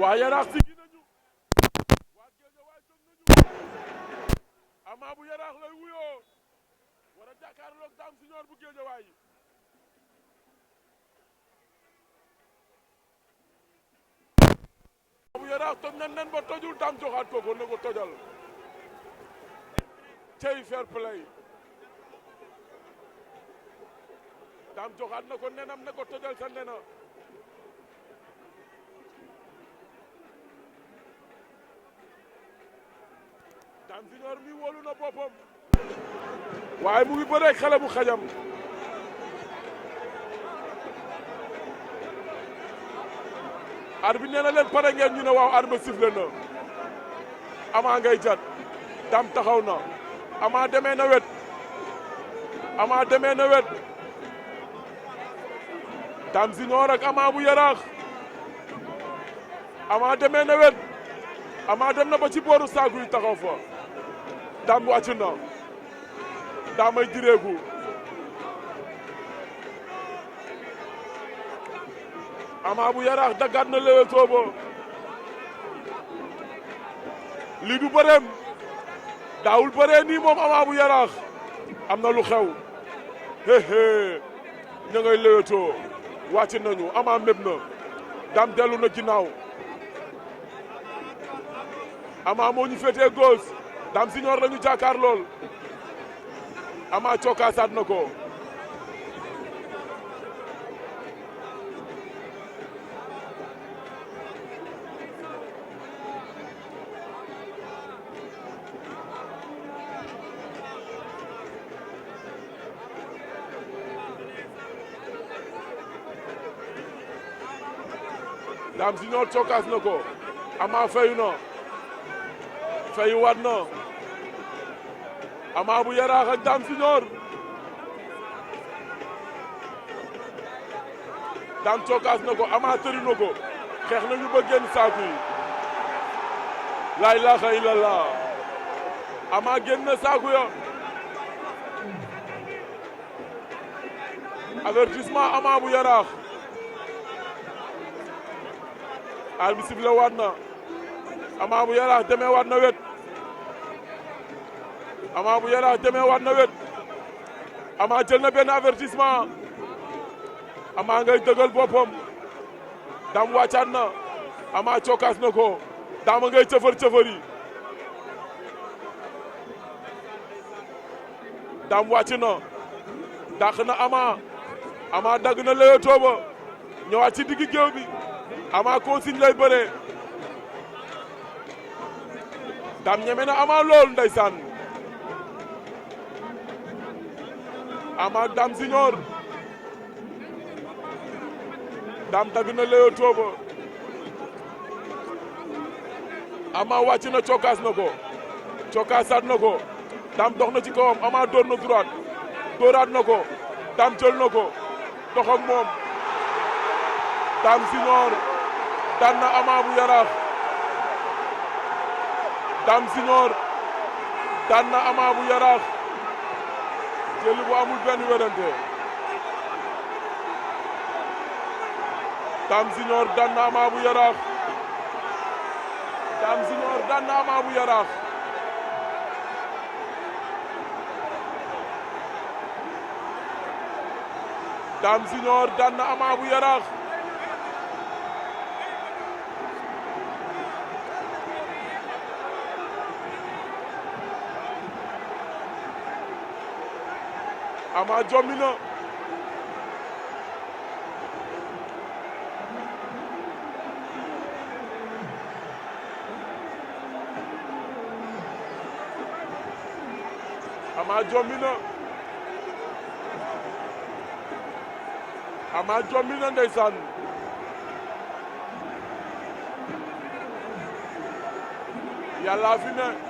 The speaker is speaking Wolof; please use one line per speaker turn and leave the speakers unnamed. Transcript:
waa Yarakh sigi nañu waa Guédiawaye jóg nañu Ama bu Yarakh lay wuyoo war a jàkkaarloog Dame Junior bu Guédiawaye bu Yarakh toj nan nen ba tojul Dame joxaat ko na ko tojal cey fair play Dame joxaat na ko nenam na ko tojal sa nena Dame Junior mi wóolu na boppam waaye mu ngi bëre xale bu xajam arbitre bi nee na leen pare ngeen ñu ne waaw arbitre sifflé na Ama ngay jat Dame taxaw na Ama demee na wet Ama demee na wet Dame Junior ak Ama bu Yarakh Ama demee na wet Ama dem na ba ci booru saaku yi taxaw fa Dame wàcc na Dame ay direegu Ama bu Yarakh daggaat na leewtoo ba lii du bëreem daawul bëree nii moom Ama bu Yarakh am na lu xew héhé ña ngay leewtoo wàcc nañu Ama méb na Dame dellu na ginnaaw Ama moo ñu féetee gauche Dame Junior lañu jàkkaar lool Ama cokkaasaat na ko Dame Junior cokkaas na ko Ama fayu na fayu waat na Ama bu Yarakh ak Dame Junior Dame cokkaas na ko Ama tëri na ko xeex nañu ba génn saaku yi laa ilaaha illallah Ama génn na saaku ya avertissement Ama bu Yarakh arbitre sifflé waat na Ama bu Yarakh demee waat na wet Ama bu Yarakh demee waat na wet Ama jël na benn avertissement Ama ngay dëgal boppam Dame wàccaat na Ama cokkaas na ko Dame ngay cëfër-cëfëri Dame wàcc na dàq na Ama dagg na leewtoo ba ñëwaat ci diggi géew bi Ama consigne lay bëree Dame ñeme na Ama lool ndeysaan Ama ak Dame Junior Dame dagg na leewtoo ba Ama wàcc na cokkaas na ko cokkaasaat na ko Dame dox na ci kawam Ama door na droite dooraat na ko Dame jël na ko dox ak moom Dame Junior daan na Ama bu Yarakh Dame Junior daan na Ama bu Yarakh jël bu amul benn werante Dame Junior daan na Ama bu Yarakh Dame Junior daan na Ama bu Yarakh Dame Junior daan na Ama bu Yarakh Ama jommi na Ama jommi na Ama jommi na ndeysaan Yàlla fi ne